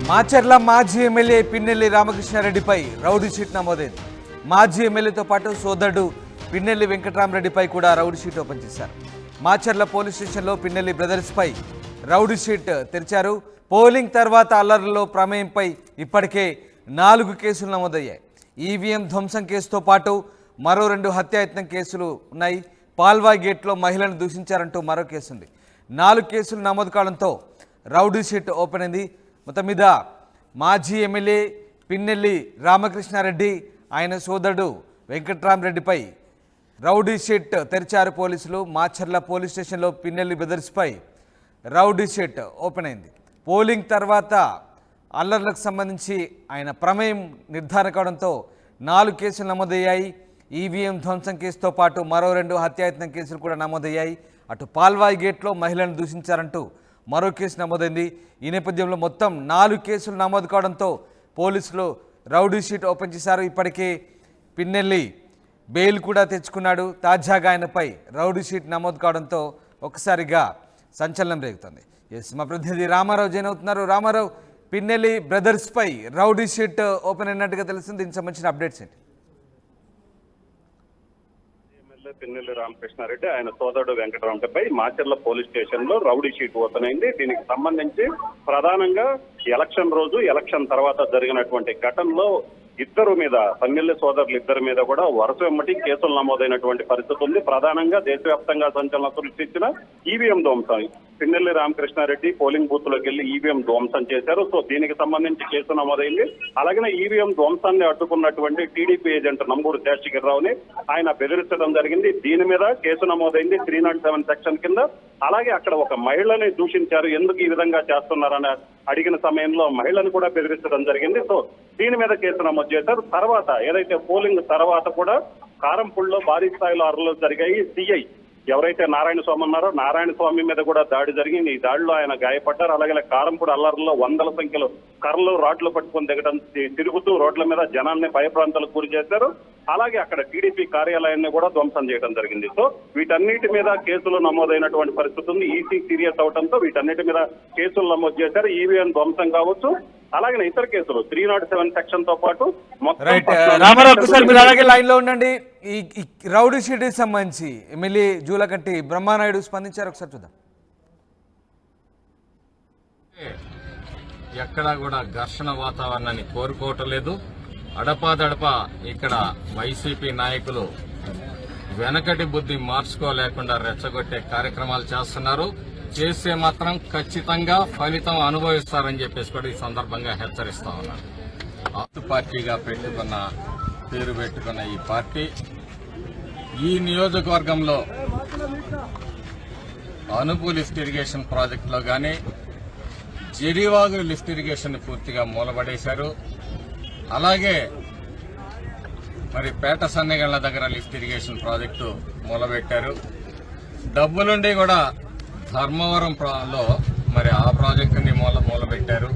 మాచర్ల మాజీ MLA Pinnelli రామకృష్ణారెడ్డిపై rowdy sheet నమోదైంది. మాజీ ఎమ్మెల్యేతో పాటు సోదరుడు పిన్నెల్లి వెంకటరామరెడ్డిపై కూడా రౌడీ షీట్ ఓపెన్ చేశారు. మాచర్ల పోలీస్ స్టేషన్లో పిన్నెల్లి బ్రదర్స్పై రౌడీ షీట్ తెరిచారు. పోలింగ్ తర్వాత అల్లర్లలో ప్రమేయంపై ఇప్పటికే 4 కేసులు నమోదయ్యాయి. ఈవీఎం ధ్వంసం కేసుతో పాటు మరో 2 హత్యాయత్నం కేసులు ఉన్నాయి. పాల్వాయ్ గేట్లో మహిళను దూషించారంటూ మరో కేసు ఉంది. 4 కేసులు నమోదు కావడంతో రౌడీ షీట్ ఓపెన్ అయింది. మొత్తం మీద మాజీ ఎమ్మెల్యే పిన్నెల్లి రామకృష్ణారెడ్డి ఆయన సోదరుడు వెంకటరామరెడ్డిపై రౌడీ షీట్ తెరిచారు పోలీసులు. మాచర్ల పోలీస్ స్టేషన్లో పిన్నెల్లి బ్రదర్స్పై రౌడీ షీట్ ఓపెన్ అయింది. పోలింగ్ తర్వాత అల్లర్లకు సంబంధించి ఆయన ప్రమేయం నిర్ధారణ కావడంతో 4 కేసులు నమోదయ్యాయి. ఈవీఎం ధ్వంసం కేసుతో పాటు మరో 2 హత్యాయత్నం కేసులు కూడా నమోదయ్యాయి. అటు పాల్వాయ్ గేట్లో మహిళను దూషించారంటూ మరో కేసు నమోదైంది. ఈ నేపథ్యంలో మొత్తం 4 కేసులు నమోదు కావడంతో పోలీసులు రౌడీ షీట్ ఓపెన్ చేశారు. ఇప్పటికే పిన్నెల్లి బెయిల్ కూడా తెచ్చుకున్నాడు. తాజాగా ఆయనపై రౌడీ షీట్ నమోదు కావడంతో ఒక్కసారిగా సంచలనం రేగుతుంది. మా ప్రతినిధి రామారావు జాయిన్ అవుతున్నారు. రామారావు, పిన్నెల్లి బ్రదర్స్పై రౌడీ షీట్ ఓపెన్ అయినట్టుగా తెలుస్తుంది. దీనికి సంబంధించిన అప్డేట్స్ ఏంటి? పిన్నెల్లి రామకృష్ణారెడ్డి ఆయన సోదరుడు వెంకటరామరెడ్డిపై మాచర్ల పోలీస్ స్టేషన్ లో రౌడీ షీట్ ఓపెన్ అయింది. దీనికి సంబంధించి ప్రధానంగా ఎలక్షన్ రోజు, ఎలక్షన్ తర్వాత జరిగినటువంటి ఘటనలో ఇద్దరు మీద, పిన్నెల్లి సోదరులు ఇద్దరి మీద కూడా వరుస వెంబటి కేసులు నమోదైనటువంటి పరిస్థితి ఉంది. ప్రధానంగా దేశవ్యాప్తంగా సంచలనం సృష్టించిన ఈవీఎం ధ్వంసం. పిన్నెల్లి రామకృష్ణారెడ్డి పోలింగ్ బూత్ లోకి వెళ్లి ఈవీఎం ధ్వంసం చేశారు. సో దీనికి సంబంధించి కేసు నమోదైంది. అలాగే ఈవీఎం ధ్వంసాన్ని అడ్డుకున్నటువంటి టీడీపీ ఏజెంట్ నంబూరు శేషగిరిరావుని ఆయన బెదిరించడం జరిగింది. దీని మీద కేసు నమోదైంది 307 సెక్షన్ కింద. అలాగే అక్కడ ఒక మహిళని దూషించారు, ఎందుకు ఈ విధంగా చేస్తున్నారని అడిగిన సమయంలో మహిళను కూడా బెదిరించడం జరిగింది. సో దీని మీద కేసు నమోదు చేశారు. తర్వాత ఏదైతే పోలింగ్ తర్వాత కూడా కారంపూడిలో భారీ స్థాయిలో అర్రలు జరిగాయి. సిఐ ఎవరైతే నారాయణ స్వామి ఉన్నారో నారాయణ స్వామి మీద కూడా దాడి జరిగింది. ఈ దాడిలో ఆయన గాయపడ్డారు. అలాగే కారంపూడి అల్లర్లలో వందల సంఖ్యలో కర్రలు, రాడ్లు పట్టుకుని దిగడం, తిరుగుతూ రోడ్ల మీద జనాన్ని భయప్రాంతాలకు గురి చేశారు. అలాగే అక్కడ టీడీపీ కార్యాలయాన్ని కూడా ధ్వంసం చేయడం జరిగింది. సో వీటన్నిటి మీద కేసులు నమోదైనటువంటి పరిస్థితి ఉంది. ఈసీ సీరియస్ అవడంతో వీటన్నిటి మీద కేసులు నమోదు చేశారు. ఈవీఎం ధ్వంసం కావచ్చు, అలాగే ఇతర కేసులు 307 సెక్షన్ తో పాటు రామారావు ఒకసారి మీరు అలాగే లైన్ లో ఉండండి. ఈ రౌడీ షీట్ సంబంధించి ఎమ్మెల్యే జూలకంటి బ్రహ్మానాయుడు స్పందించారు. ఒకసారి చూద్దాం. ఎక్కడా కూడా ఘర్షణ వాతావరణాన్ని కోరుకోవటం లేదు. అడపాదడపా ఇక్కడ వైసీపీ నాయకులు వెనకటి బుద్ధి మార్చుకోలేకుండా రెచ్చగొట్టే కార్యక్రమాలు చేస్తున్నారు. చేస్తే మాత్రం ఖచ్చితంగా ఫలితం అనుభవిస్తారని చెప్పేసి కూడా ఈ సందర్భంగా హెచ్చరిస్తా ఉన్నారు. ఆతు పార్టీగా పేరు పెట్టుకున్న ఈ పార్టీ ఈ నియోజకవర్గంలో అనుపు లిఫ్ట్ ఇరిగేషన్ ప్రాజెక్టులో గానీ జరివాగు లిఫ్ట్ ఇరిగేషన్ పూర్తిగా మూలబడేశారు. అలాగే మరి పేట సన్నెగళ్ల దగ్గర లిఫ్ట్ ఇరిగేషన్ ప్రాజెక్టు మూలబెట్టారు. డబ్బులుండి కూడా ధర్మవరంలో మరి ఆ ప్రాజెక్టుని మూలబెట్టారు.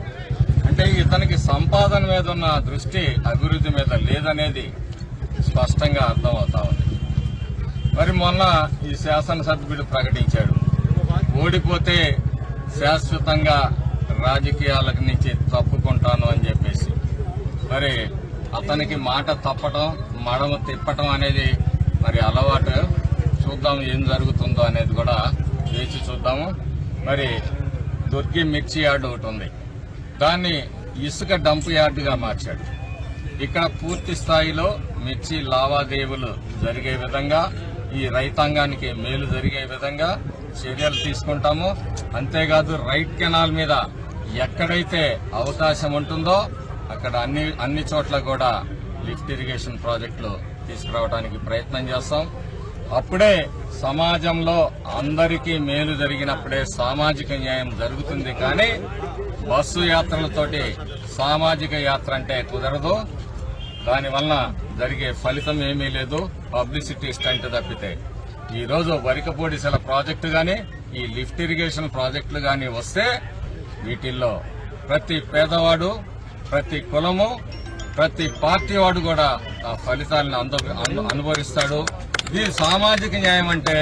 అంటే ఇతనికి సంపాదన మీద ఉన్న దృష్టి అభివృద్ధి మీద లేదనేది స్పష్టంగా అర్థమవుతా ఉంది. మరి మొన్న ఈ శాసనసభ్యుడు ప్రకటించాడు, ఓడిపోతే శాశ్వతంగా రాజకీయాల నుంచి తప్పుకుంటాను అని చెప్పేసి. మరి అతనికి మాట తప్పటం, మడమ తిప్పటం అనేది మరి అలవాటు. చూద్దాం ఏం జరుగుతుందో అనేది కూడా వేచి చూద్దాము. మరి దొరికి మిర్చి యార్డు ఒకటి ఉంది, దాన్ని ఇసుక డంప్ యార్డుగా మార్చాడు. ఇక్కడ పూర్తి స్థాయిలో మిర్చి లావాదేవీలు జరిగే విధంగా, ఈ రైతాంగానికి మేలు జరిగే విధంగా చర్యలు తీసుకుంటాము. అంతేకాదు రైట్ కెనాల్ మీద ఎక్కడైతే అవకాశం ఉంటుందో అక్కడ అన్ని చోట్ల కూడా లిఫ్ట్ ఇరిగేషన్ ప్రాజెక్టులు తీసుకురావడానికి ప్రయత్నం చేస్తాం. అప్పుడే సమాజంలో అందరికీ మేలు జరిగినప్పుడే సామాజిక న్యాయం జరుగుతుంది. కానీ బస్సు యాత్రలతోటి సామాజిక యాత్ర అంటే కుదరదు. దానివల్ల జరిగే ఫలితం ఏమీ లేదు, పబ్లిసిటీ స్టంట్ తప్పితే. ఈరోజు వరికపూడిసెల ప్రాజెక్టు గాని, ఈ లిఫ్ట్ ఇరిగేషన్ ప్రాజెక్టులు గాని వస్తే వీటిల్లో ప్రతి పేదవాడు, ప్రతి కులము, ప్రతి పార్టీ వాడు కూడా ఆ ఫలితాలను అనుభవిస్తాడు. ఇది సామాజిక న్యాయం అంటే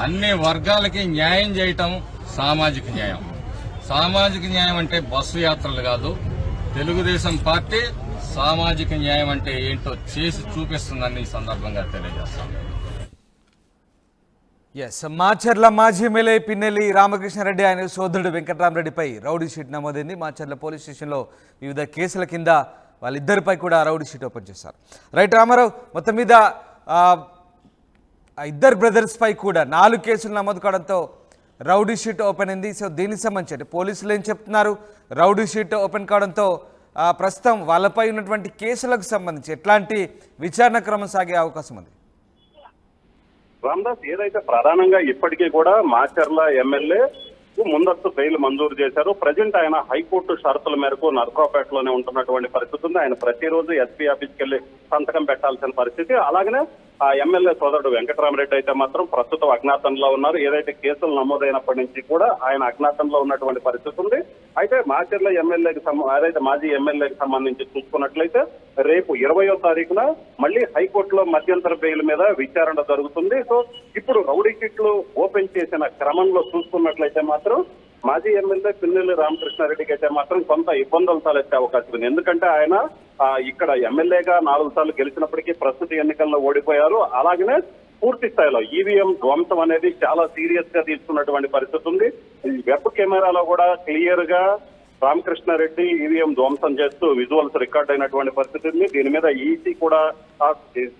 అన్ని వర్గాలకి న్యాయం చేయటం సామాజిక న్యాయం. సామాజిక న్యాయం అంటే బస్సు యాత్రలు కాదు, తెలుగుదేశం పార్టీ సామాజిక న్యాయం అంటే ఏంటో చేసి చూపిస్తుందని ఈ సందర్భంగా తెలియజేస్తాను. మాచర్ల మాజీ ఎమ్మెల్యే పిన్నెల్లి రామకృష్ణారెడ్డి ఆయన సోదరుడు వెంకట్రామరెడ్డిపై రౌడీ షీట్ నమోదైంది. మాచర్ల పోలీస్ స్టేషన్లో వివిధ కేసుల కింద వాళ్ళిద్దరిపై కూడా రౌడీ షీట్ ఓపెన్ చేశారు. రైట్ రామారావు, మొత్తం మీద ఇద్దరు బ్రదర్స్ పై కూడా 4 కేసులు నమోదు కావడంతో రౌడీ షీట్ ఓపెన్ అయింది. సో దీనికి సంబంధించి అంటే పోలీసులు ఏం చెప్తున్నారు, రౌడీ షీట్ ఓపెన్ కావడంతో ప్రస్తుతం వాళ్ళపై ఉన్నటువంటి కేసులకు సంబంధించి ఎట్లాంటి విచారణ క్రమం సాగే అవకాశం ఉంది? రామదాస్, ఏదైతే ప్రధానంగా ఇప్పటికీ కూడా మాచర్ల ఎమ్మెల్యే ముందస్తు బెయిల్ మంజూరు చేశారు. ప్రజెంట్ ఆయన హైకోర్టు షరతుల మేరకు నర్సరావుపేటలోనే ఉంటున్నటువంటి పరిస్థితి ఉంది. ఆయన ప్రతిరోజు ఎస్పీ ఆఫీస్కి వెళ్లి సంతకం పెట్టాల్సిన పరిస్థితి. అలాగనే ఆ ఎమ్మెల్యే సోదరుడు వెంకటరామరెడ్డి అయితే మాత్రం ప్రస్తుతం అజ్ఞాతంలో ఉన్నారు. ఏదైతే కేసులు నమోదైనప్పటి నుంచి కూడా ఆయన అజ్ఞాతంలో ఉన్నటువంటి పరిస్థితి ఉంది. అయితే మాచర్ల ఎమ్మెల్యేకి ఏదైతే మాజీ ఎమ్మెల్యేకి సంబంధించి చూసుకున్నట్లయితే రేపు 20వ తారీఖున మళ్ళీ హైకోర్టులో మధ్యంతర బెయిల్ మీద విచారణ జరుగుతుంది. సో ఇప్పుడు రౌడీ షీట్లు ఓపెన్ చేసిన క్రమంలో చూసుకున్నట్లయితే మాత్రం మాజీ ఎమ్మెల్యే పిన్నెల్లి రామకృష్ణారెడ్డికి అయితే మాత్రం కొంత ఇబ్బందులు తలెత్తే అవకాశం ఉంది. ఎందుకంటే ఆయన ఇక్కడ ఎమ్మెల్యేగా 4 సార్లు గెలిచినప్పటికీ ప్రస్తుత ఎన్నికల్లో ఓడిపోయారు. అలాగనే పూర్తి స్థాయిలో ఈవీఎం ధ్వంసం అనేది చాలా సీరియస్ గా తీసుకున్నటువంటి పరిస్థితి ఉంది. వెబ్ కెమెరాలో కూడా క్లియర్ గా రామకృష్ణారెడ్డి ఈవీఎం ధ్వంసం చేస్తూ విజువల్స్ రికార్డ్ అయినటువంటి పరిస్థితి ఉంది. దీని మీద ఈసీ కూడా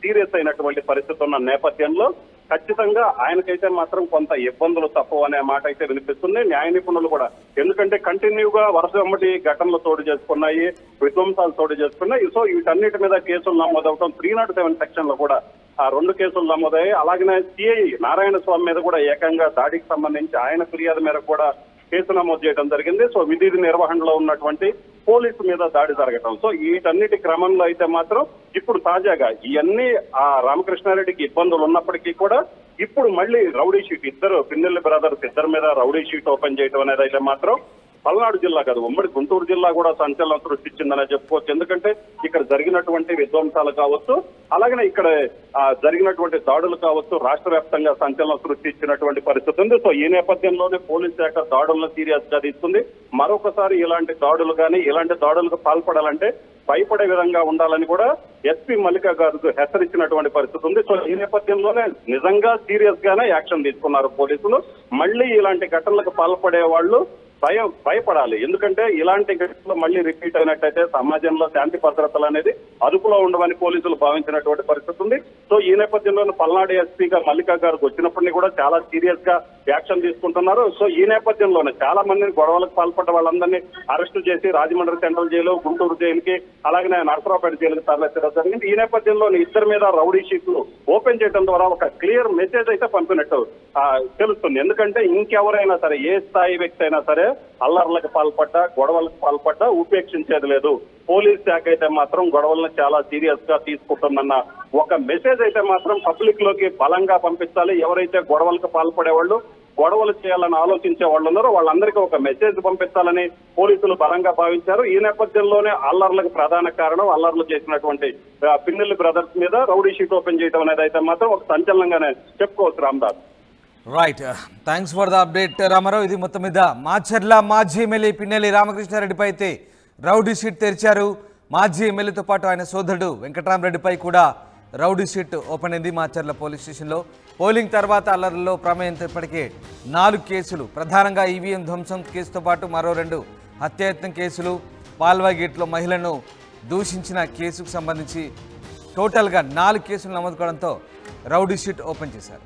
సీరియస్ అయినటువంటి పరిస్థితి ఉన్న నేపథ్యంలో ఖచ్చితంగా ఆయనకైతే మాత్రం కొంత ఇబ్బందులు తప్పవు అనే మాట అయితే వినిపిస్తుంది. న్యాయ నిపుణులు కూడా, ఎందుకంటే కంటిన్యూగా వరుస వెంబడి ఘటనలు చోటు చేసుకున్నాయి, విధ్వంసాలు చోటు చేసుకున్నాయి. సో వీటన్నిటి మీద కేసులు నమోదవడం 307 సెక్షన్ లో కూడా ఆ 2 కేసులు నమోదయ్యాయి. అలాగనే సిఐ నారాయణ స్వామి మీద కూడా ఏకంగా దాడికి సంబంధించి ఆయన ఫిర్యాదు మేరకు కూడా కేసు నమోదు చేయడం జరిగింది. సో విధి నిర్వహణలో ఉన్నటువంటి పోలీసు మీద దాడి జరగటం. సో వీటన్నిటి క్రమంలో అయితే మాత్రం ఇప్పుడు తాజాగా ఇవన్నీ ఆ రామకృష్ణారెడ్డికి ఇబ్బందులు ఉన్నప్పటికీ కూడా ఇప్పుడు మళ్ళీ రౌడీ షీట్ పిన్నెల్లి బ్రదర్స్ ఇద్దరి మీద రౌడీ షీట్ ఓపెన్ చేయడం అనేది అయితే మాత్రం పల్నాడు జిల్లా కాదు, ఉమ్మడి గుంటూరు జిల్లా కూడా సంచలనం సృష్టించిందనే చెప్పుకోవచ్చు. ఎందుకంటే ఇక్కడ జరిగినటువంటి విధ్వంసాలు కావచ్చు, అలాగనే ఇక్కడ జరిగినటువంటి దాడులు కావచ్చు, రాష్ట్ర వ్యాప్తంగా సంచలనం సృష్టించినటువంటి పరిస్థితి ఉంది. సో ఈ నేపథ్యంలోనే పోలీస్ శాఖ దాడులను సీరియస్ గా తీసుకుంది. మరొకసారి ఇలాంటి దాడులు కానీ ఇలాంటి దాడులకు పాల్పడాలంటే భయపడే విధంగా ఉండాలని కూడా ఎస్పీ మల్లికా గారు హెచ్చరించినటువంటి పరిస్థితి ఉంది. సో ఈ నేపథ్యంలోనే నిజంగా సీరియస్ గానే యాక్షన్ తీసుకున్నారు పోలీసులు. మళ్ళీ ఇలాంటి ఘటనలకు పాల్పడే వాళ్ళు భయపడాలి. ఎందుకంటే ఇలాంటి ఘటనలు మళ్ళీ రిపీట్ అయినట్టయితే సమాజంలో శాంతి భద్రతలు అనేది అదుపులో ఉండవని పోలీసులు భావించినటువంటి పరిస్థితి ఉంది. సో ఈ నేపథ్యంలో పల్నాడు ఎస్పీగా మల్లికా గారికి వచ్చినప్పటినీ కూడా చాలా సీరియస్ గా యాక్షన్ తీసుకుంటున్నారు. సో ఈ నేపథ్యంలోనే చాలా మందిని గొడవలకు పాల్పడ్డ వాళ్ళందరినీ అరెస్టు చేసి రాజమండ్రి సెంట్రల్ జైలు, గుంటూరు జైలుకి, అలాగనే నర్సరావుపేట జైలుకి తరలించడం జరిగింది. ఈ నేపథ్యంలో ఇద్దరి మీద రౌడీ షీట్లు ఓపెన్ చేయడం ద్వారా ఒక క్లియర్ మెసేజ్ అయితే పంపినట్టు తెలుస్తుంది. ఎందుకంటే ఇంకెవరైనా సరే, ఏ స్థాయి వ్యక్తి అయినా సరే అల్లర్లకు పాల్పడ్డా, గొడవలకు పాల్పడ్డా ఉపేక్షించేది లేదు. పోలీస్ శాఖ అయితే మాత్రం గొడవలను చాలా సీరియస్ గా తీసుకుంటుందన్న ఒక మెసేజ్ అయితే మాత్రం పబ్లిక్ లోకి బలంగా పంపించాలి. ఎవరైతే గొడవలకు పాల్పడే వాళ్ళు, గొడవలు చేయాలని ఆలోచించే వాళ్ళు ఉన్నారో వాళ్ళందరికీ ఒక మెసేజ్ పంపించాలని పోలీసులు బలంగా భావించారు. ఈ నేపథ్యంలోనే అల్లర్లకు ప్రధాన కారణం అల్లర్లు చేసినటువంటి పిన్నెల్లి బ్రదర్స్ మీద రౌడీ షీట్ ఓపెన్ చేయడం అనేది అయితే మాత్రం ఒక సంచలనంగానే చెప్పుకోవచ్చు. Ramdas, right, thanks for the update Ramarao. ఇది మొత్తం మీద మాచర్ల మాజీ ఎమ్మెల్యే పిన్నెల్లి రామకృష్ణారెడ్డిపై అయితే రౌడీ షీట్ తెరిచారు. మాజీ ఎమ్మెల్యేతో పాటు ఆయన సోదరుడు వెంకటరామరెడ్డిపై కూడా రౌడీ షీట్ ఓపెన్ అయింది మాచర్ల పోలీస్ స్టేషన్లో. పోలింగ్ తర్వాత అల్లర్లలో ప్రమేయంతో ఇప్పటికే 4 కేసులు, ప్రధానంగా ఈవీఎం ధ్వంసం కేసుతో పాటు మరో 2 హత్యాయత్నం కేసులు, పాల్వా గేట్లో మహిళను దూషించిన కేసుకు సంబంధించి టోటల్గా 4 కేసులు నమోదు కావడంతో రౌడీ షీట్ ఓపెన్ చేశారు.